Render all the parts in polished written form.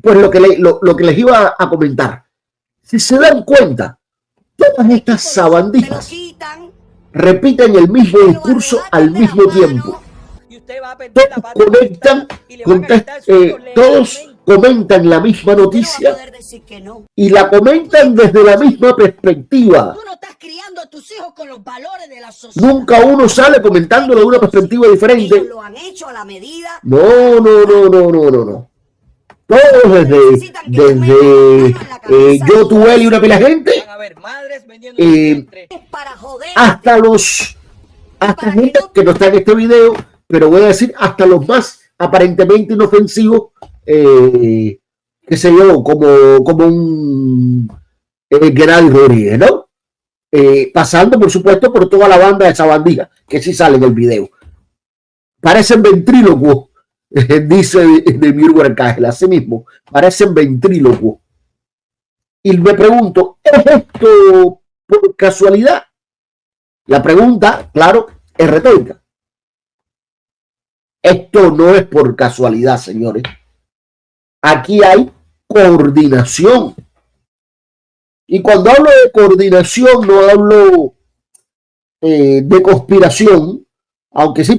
pues lo que les iba a comentar. Si se dan cuenta, todas estas sabandijas repiten el mismo discurso al mismo tiempo. Todos conectan, todos comentan la misma noticia y la comentan desde la misma perspectiva. Nunca uno sale comentándolo de una perspectiva diferente. No. Todos desde yo, tú, él y una pila de gente, hasta gente que no está en este video, pero voy a decir hasta los más aparentemente inofensivos, qué sé yo, como un Gennady Rodríguez, ¿no? Pasando, por supuesto, por toda la banda de sabandijas que sí sale en el video. Parecen ventrílocos. Dice de Mirko Arcángel, así mismo, parecen ventrílocos. Y me pregunto, ¿es esto por casualidad? La pregunta, claro, es retórica. Esto no es por casualidad, señores. Aquí hay coordinación. Y cuando hablo de coordinación, no hablo de conspiración. Aunque sí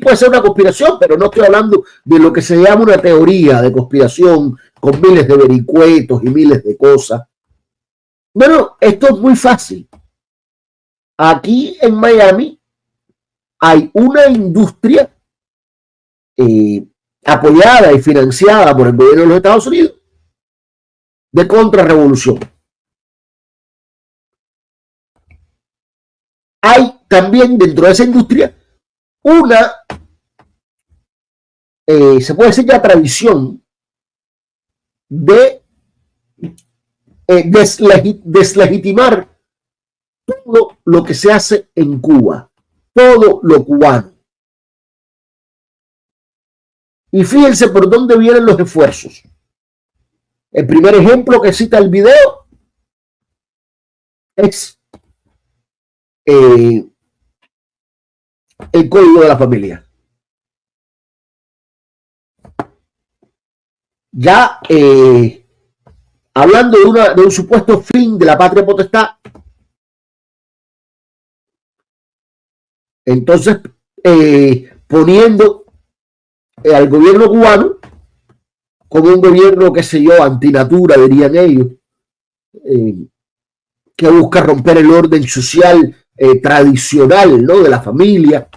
puede ser una conspiración, pero no estoy hablando de lo que se llama una teoría de conspiración con miles de vericuetos y miles de cosas. Bueno, esto es muy fácil. Aquí en Miami hay una industria apoyada y financiada por el gobierno de los Estados Unidos de contrarrevolución. Hay también dentro de esa industria una, se puede decir ya tradición de deslegitimar todo lo que se hace en Cuba, todo lo cubano. Y fíjense por dónde vienen los esfuerzos. El primer ejemplo que cita el video es el código de la familia. Ya hablando de un supuesto fin de la patria potestad, entonces poniendo al gobierno cubano como un gobierno, qué sé yo, antinatura, dirían ellos, que busca romper el orden social tradicional, ¿no?, de la familia,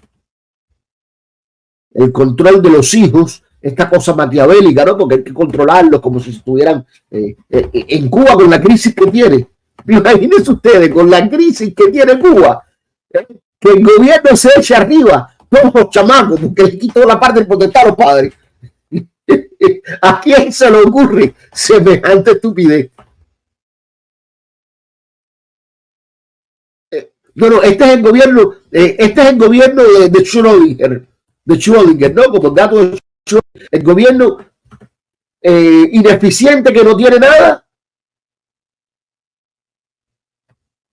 el control de los hijos, esta cosa maquiavélica, ¿no?, porque hay que controlarlos como si estuvieran en Cuba con la crisis que tiene. Imagínense ustedes, con la crisis que tiene Cuba, que el gobierno se eche arriba todos los chamacos porque le quitó la parte del potestad a los padres. ¿A quién se le ocurre semejante estupidez? No, este es el gobierno, de Schrödinger, ¿no? Como el gato de Schrödinger, el gobierno ineficiente que no tiene nada,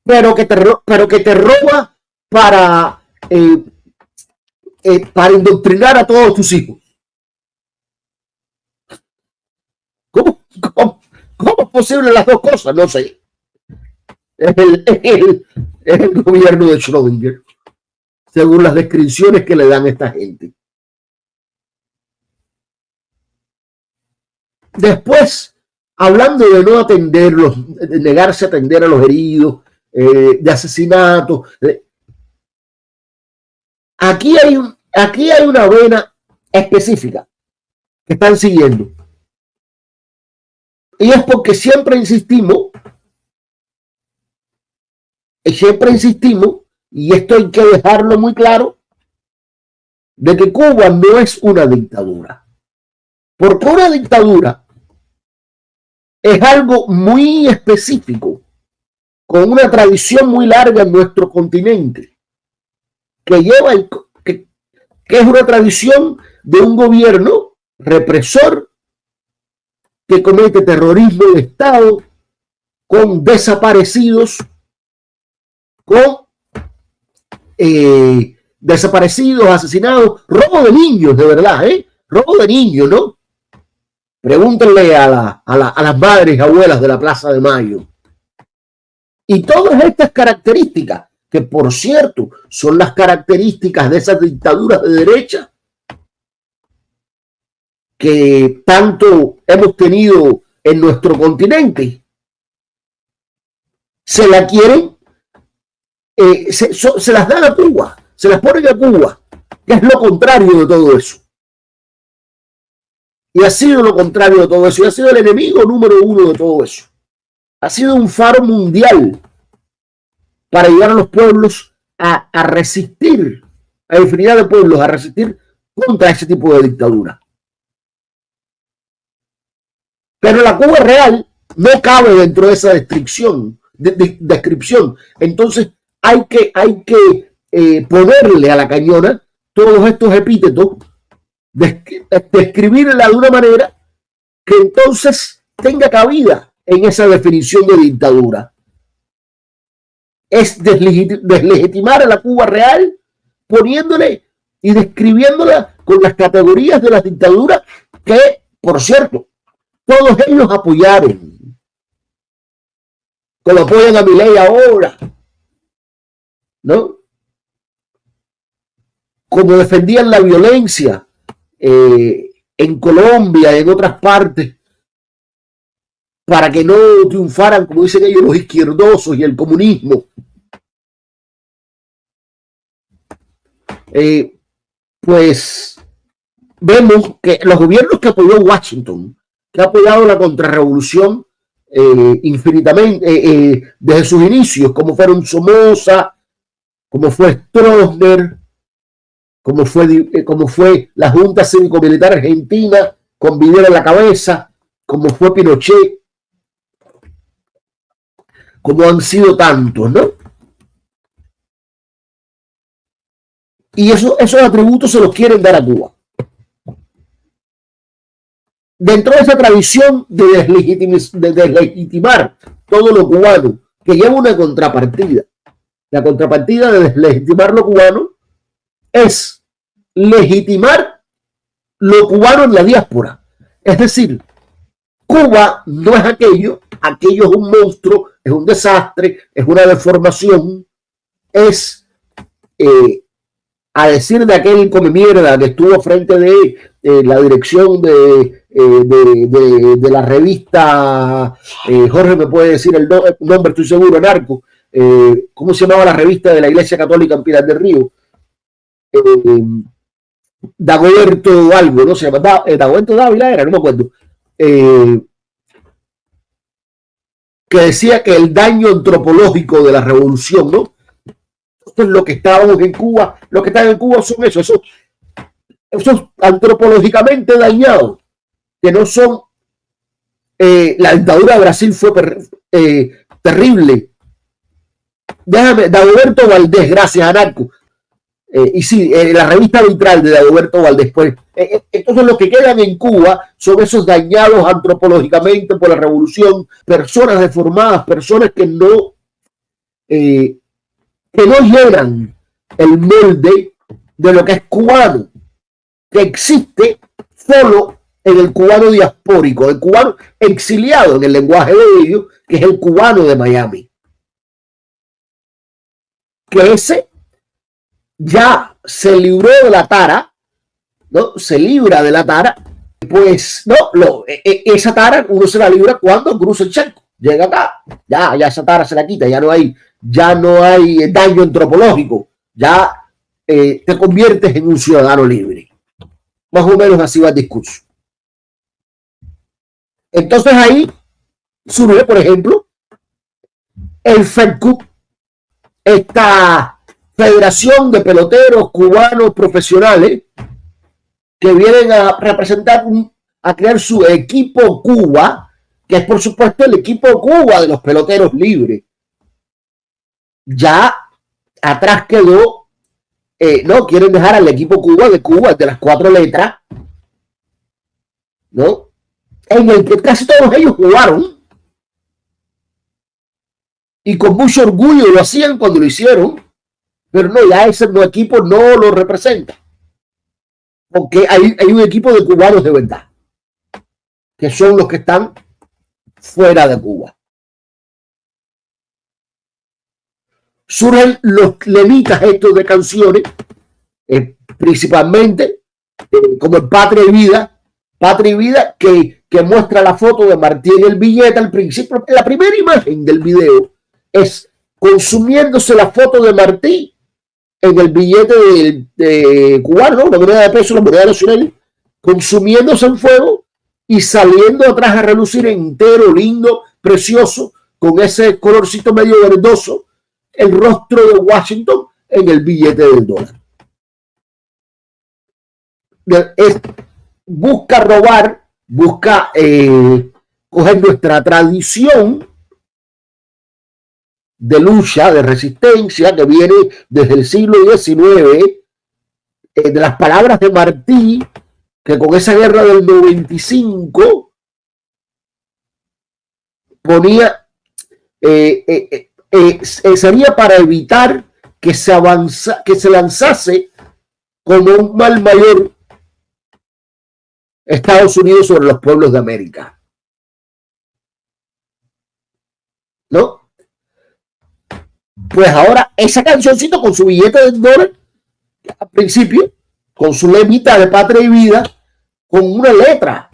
pero que te roba para indoctrinar a todos tus hijos. ¿Cómo es posible las dos cosas? No sé. Es el gobierno de Schrödinger, según las descripciones que le dan a esta gente. Después, hablando de no atenderlos, de negarse a atender a los heridos, de asesinatos, aquí hay una vena específica que están siguiendo. Y es porque siempre insistimos, y esto hay que dejarlo muy claro, de que Cuba no es una dictadura. Porque una dictadura es algo muy específico, con una tradición muy larga en nuestro continente, que es una tradición de un gobierno represor que comete terrorismo de Estado con desaparecidos, asesinados, robo de niños, de verdad, robo de niños, ¿no? Pregúntenle a las madres y abuelas de la Plaza de Mayo. Y todas estas características, que por cierto son las características de esas dictaduras de derecha que tanto hemos tenido en nuestro continente, se la quieren, se las dan a Cuba, se las ponen a Cuba, que es lo contrario de todo eso. Y ha sido lo contrario de todo eso, y ha sido el enemigo número uno de todo eso. Ha sido un faro mundial para ayudar a los pueblos a resistir, a infinidad de pueblos, a resistir contra ese tipo de dictadura. Pero la Cuba real no cabe dentro de esa descripción. Entonces hay que ponerle a la cañona todos estos epítetos, describirla de una manera que entonces tenga cabida en esa definición de dictadura. Es deslegitimar a la Cuba real poniéndole y describiéndola con las categorías de las dictaduras que, por cierto, todos ellos apoyaron, como apoyan a Milei ahora, ¿no? Como defendían la violencia en Colombia, en otras partes, para que no triunfaran, como dicen ellos, los izquierdosos y el comunismo. Pues vemos que los gobiernos que apoyó Washington, que ha apoyado la contrarrevolución infinitamente desde sus inicios, como fueron Somoza, como fue Stroessner, como fue la Junta Cívico-Militar Argentina con Videla en la cabeza, como fue Pinochet, como han sido tantos, ¿no? Y esos atributos se los quieren dar a Cuba. Dentro de esa tradición de deslegitimar todo lo cubano, que lleva una contrapartida. La contrapartida de deslegitimar lo cubano es legitimar lo cubano en la diáspora. Es decir, Cuba no es aquello es un monstruo, es un desastre, es una deformación, es, a decir de aquel come mierda que estuvo frente de la dirección de la revista, Jorge me puede decir el nombre, estoy seguro, Narco, ¿cómo se llamaba la revista de la Iglesia Católica en Pinar del Río? Dagoberto algo, ¿no? Se llama Dagoberto Dávila, era, no me acuerdo. Que decía que el daño antropológico de la revolución, ¿no? Esto es lo que estábamos en Cuba, lo que están en Cuba son esos antropológicamente dañados, que no son, la dictadura de Brasil fue terrible. Déjame, Dagoberto Valdés, gracias a Narco. Y sí, la revista vitral de Dagoberto Valdés. Pues, entonces los que quedan en Cuba son esos dañados antropológicamente por la revolución, personas deformadas, personas que no llenan el molde de lo que es cubano, que existe solo en el cubano diaspórico, el cubano exiliado en el lenguaje de ellos, que es el cubano de Miami. Que ese ya se libró de la tara, ¿no? Se libra de la tara, pues, no, esa tara uno se la libra cuando cruza el charco, llega acá, ya esa tara se la quita, ya no hay daño antropológico, ya te conviertes en un ciudadano libre. Más o menos así va el discurso. Entonces ahí surge, por ejemplo, el FEDCUB, esta Federación de Peloteros Cubanos Profesionales, que vienen a representar, a crear su equipo Cuba, que es por supuesto el equipo Cuba de los peloteros libres. Ya atrás quedó, no, quieren dejar al equipo Cuba, de las 4 letras, ¿no? En el que casi todos ellos jugaron. Y con mucho orgullo lo hacían cuando lo hicieron. Pero no, ya ese no equipo no lo representa. Porque hay un equipo de cubanos de verdad. que son los que están fuera de Cuba. Surgen los lemitas estos de canciones, principalmente como el Patria y Vida, que muestra la foto de Martí en el billete al principio. La primera imagen del video es consumiéndose la foto de Martí en el billete de cubano, ¿no? La moneda de peso, la moneda nacional, consumiéndose en fuego y saliendo atrás a relucir entero, lindo, precioso, con ese colorcito medio verdoso, el rostro de Washington en el billete del dólar. Busca robar, busca coger nuestra tradición de lucha, de resistencia, que viene desde el siglo XIX, de las palabras de Martí, que con esa guerra del 95 ponía, sería para evitar que se lanzase como un mal mayor Estados Unidos sobre los pueblos de América. ¿No? Pues ahora esa cancioncita con su billete de dólar, al principio, con su lemita de Patria y Vida, con una letra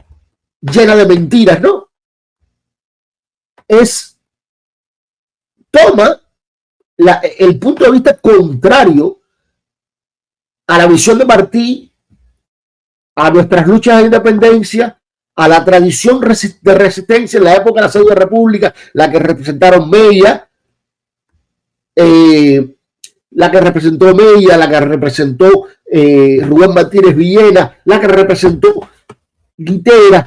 llena de mentiras, ¿no? Toma el punto de vista contrario a la visión de Martí, a nuestras luchas de independencia, a la tradición de resistencia en la época de la Segunda República, la que representaron Mella, la que representó Mella, la que representó Rubén Martínez Villena, la que representó Guitera,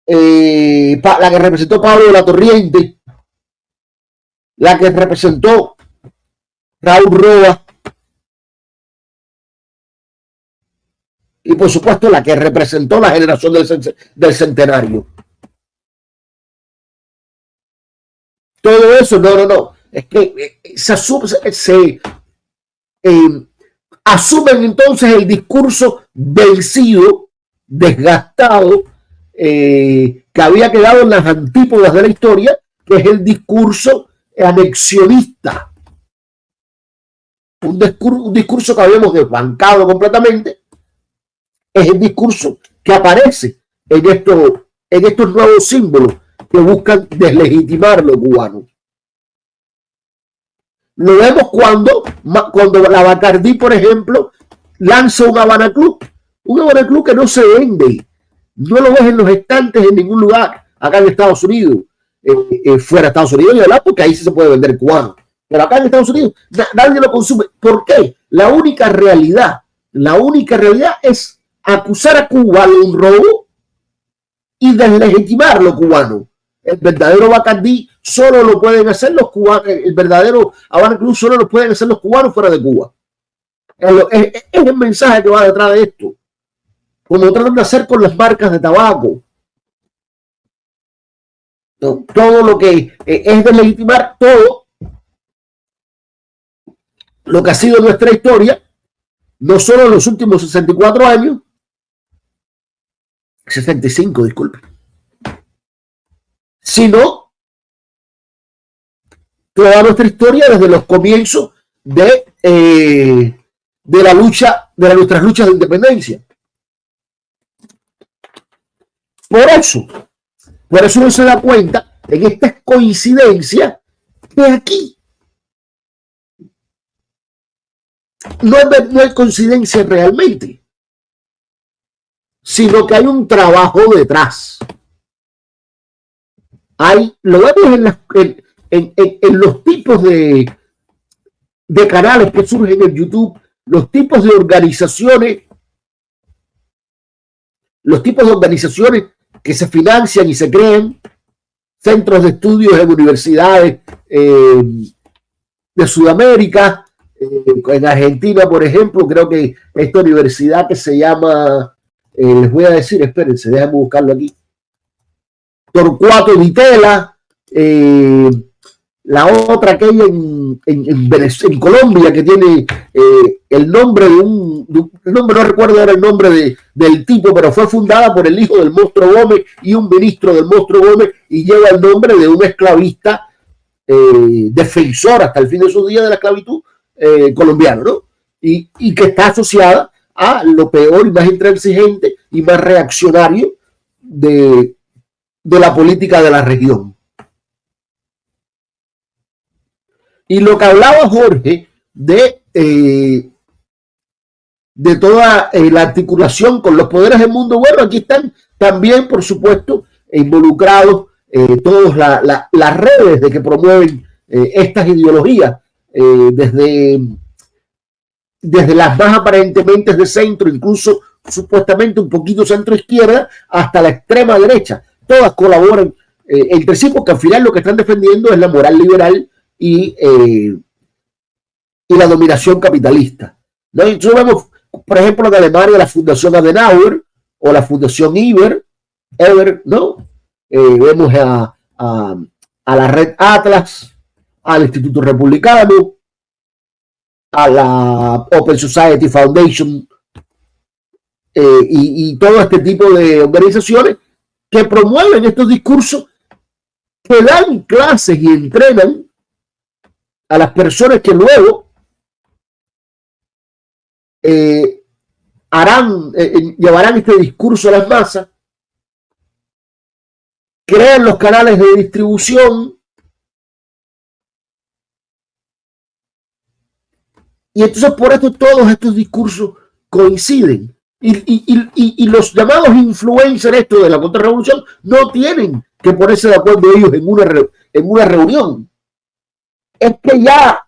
la que representó Pablo de la Torriente, la que representó Raúl Roa, y por supuesto la que representó la generación del centenario. Todo eso, no. Es que asumen entonces el discurso vencido, desgastado, que había quedado en las antípodas de la historia, que es el discurso anexionista. Un discurso que habíamos desbancado completamente. Es el discurso que aparece en estos nuevos símbolos que buscan deslegitimar lo cubano. Lo vemos cuando la Bacardí, por ejemplo, lanza un Habana Club que no se vende, no lo ves en los estantes en ningún lugar, acá en Estados Unidos, fuera de Estados Unidos, ¿verdad? Porque ahí sí se puede vender cubano, pero acá en Estados Unidos nadie lo consume. ¿Por qué? La única realidad es acusar a Cuba de un robo y deslegitimar lo cubano. El verdadero Bacardí solo lo pueden hacer los cubanos, el verdadero Habana Club solo lo pueden hacer los cubanos fuera de Cuba. Es el mensaje que va detrás de esto. Como tratan de hacer con las marcas de tabaco. Todo lo que es deslegitimar todo lo que ha sido nuestra historia, no solo en los últimos 64 años, 65, disculpe, sino toda nuestra historia desde los comienzos de la lucha, de nuestras luchas de independencia. Por eso uno se da cuenta en esta coincidencia que aquí no hay coincidencia realmente, sino que hay un trabajo detrás. Lo vemos en los tipos de canales que surgen en YouTube, los tipos de organizaciones que se financian y se crean, centros de estudios en universidades de Sudamérica, en Argentina, por ejemplo, creo que esta universidad que se llama, les voy a decir, espérense, déjenme buscarlo aquí, Torcuato Di Tella, la otra aquella en Colombia que tiene el nombre el nombre, no recuerdo ahora el nombre del tipo, pero fue fundada por el hijo del Monstruo Gómez y un ministro del Monstruo Gómez y lleva el nombre de un esclavista defensor hasta el fin de sus días de la esclavitud colombiano, ¿no? Y que está asociada a lo peor y más intransigente y más reaccionario de la política de la región. Y lo que hablaba Jorge de toda la articulación con los poderes del mundo, bueno, aquí están también, por supuesto, involucrados todas las redes de que promueven estas ideologías, desde las más aparentemente de centro, incluso supuestamente un poquito centro-izquierda, hasta la extrema derecha. Todas colaboran entre sí, porque al final lo que están defendiendo es la moral liberal y la dominación capitalista, ¿no? Entonces vemos, por ejemplo, en Alemania la Fundación Adenauer o la Fundación Eber, ¿no? Vemos a la Red Atlas, al Instituto Republicano, a la Open Society Foundation y todo este tipo de organizaciones que promueven estos discursos, que dan clases y entrenan a las personas que luego llevarán este discurso a las masas, crean los canales de distribución, y entonces por esto todos estos discursos coinciden. Y los llamados influencers, esto de la contrarrevolución, no tienen que ponerse de acuerdo ellos en una reunión. Es que ya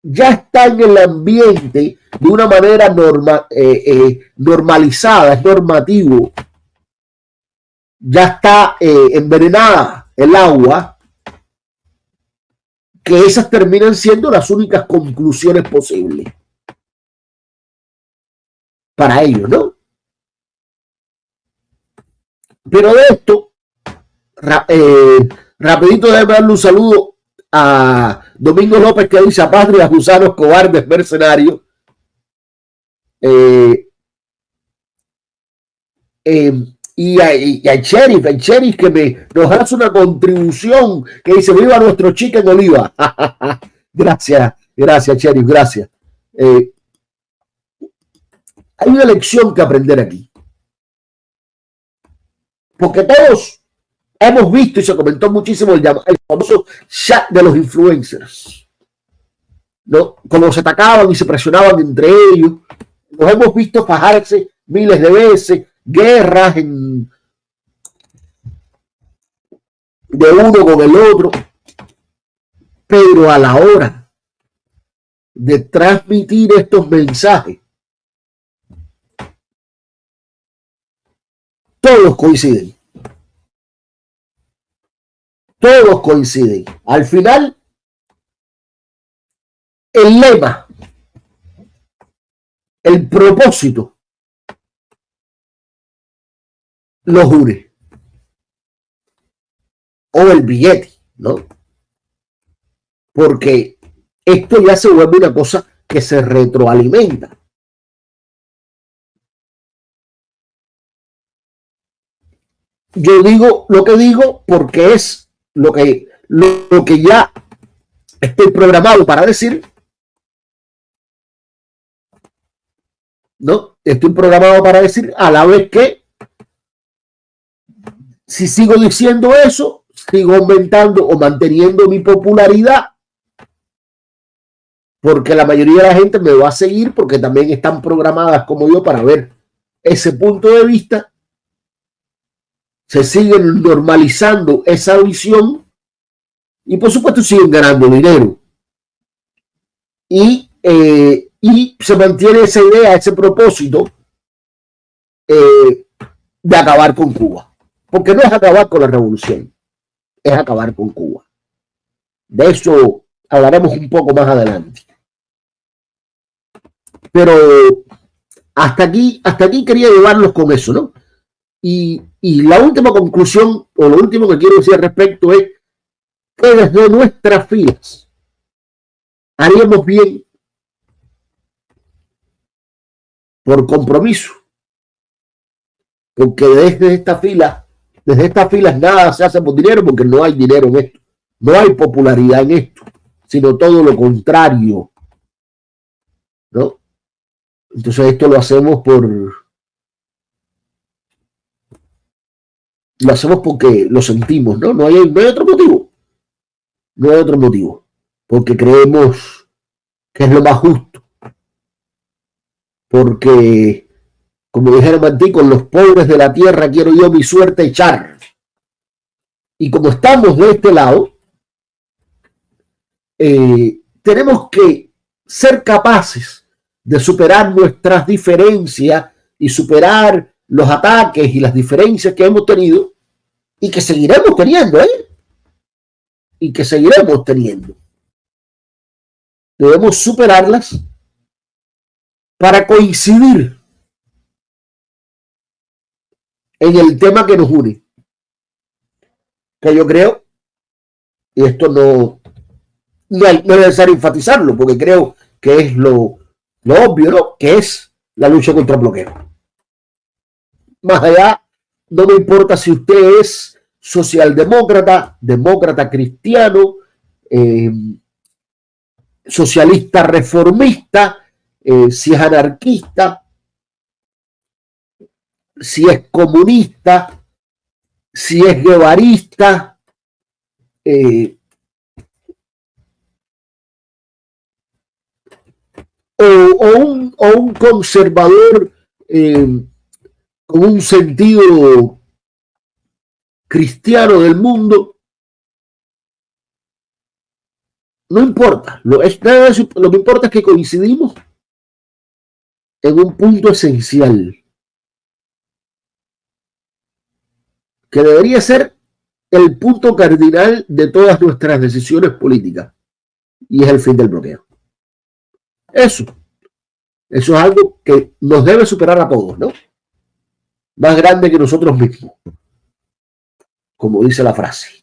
está en el ambiente de una manera normalizada, es normativo, ya está envenenada el agua, que esas terminan siendo las únicas conclusiones posibles para ellos, ¿no? Pero de esto, rapidito déjame darle un saludo a Domingo López, que dice: patria, gusanos, cobardes, mercenarios. Y al sheriff que nos hace una contribución, que dice: viva nuestro chicken oliva. Gracias, sheriff, gracias. Hay una lección que aprender aquí, porque todos hemos visto, y se comentó muchísimo, el famoso chat de los influencers, ¿no? Como se atacaban y se presionaban entre ellos. Los hemos visto fajarse miles de veces, guerras de uno con el otro, pero a la hora de transmitir estos mensajes, todos coinciden. Todos coinciden. Al final, el lema, el propósito, los une. O el billete, ¿no? Porque esto ya se vuelve una cosa que se retroalimenta. Yo digo lo que digo porque es lo que ya estoy programado para decir, ¿no? Estoy programado para decir, a la vez que si sigo diciendo eso, sigo aumentando o manteniendo mi popularidad, porque la mayoría de la gente me va a seguir, porque también están programadas como yo para ver ese punto de vista. Se siguen normalizando esa visión y por supuesto siguen ganando dinero. Y se mantiene esa idea, ese propósito de acabar con Cuba. Porque no es acabar con la revolución, es acabar con Cuba. De eso hablaremos un poco más adelante. Pero hasta aquí quería llevarlos con eso, ¿no? Y la última conclusión, o lo último que quiero decir al respecto, es que desde nuestras filas haríamos bien, por compromiso, porque desde estas filas nada se hace por dinero, porque no hay dinero en esto, no hay popularidad en esto, sino todo lo contrario, ¿no? Entonces esto lo hacemos porque lo sentimos, ¿no? No hay otro motivo. No hay otro motivo. Porque creemos que es lo más justo. Porque, como dijera Martí, con los pobres de la tierra quiero yo mi suerte echar. Y como estamos de este lado, tenemos que ser capaces de superar nuestras diferencias y superar los ataques y las diferencias que hemos tenido y que seguiremos teniendo, y que seguiremos teniendo. Debemos superarlas para coincidir en el tema que nos une. Que yo creo, y esto no es necesario enfatizarlo, porque creo que es lo obvio, ¿no? Que es la lucha contra el bloqueo. Más allá, no me importa si usted es socialdemócrata, demócrata cristiano, socialista reformista, si es anarquista, si es comunista, si es guevarista, o un conservador con un sentido cristiano del mundo, no importa. Lo que importa es que coincidimos en un punto esencial, que debería ser el punto cardinal de todas nuestras decisiones políticas, y es el fin del bloqueo. Eso es algo que nos debe superar a todos, ¿no? Más grande que nosotros mismos, como dice la frase.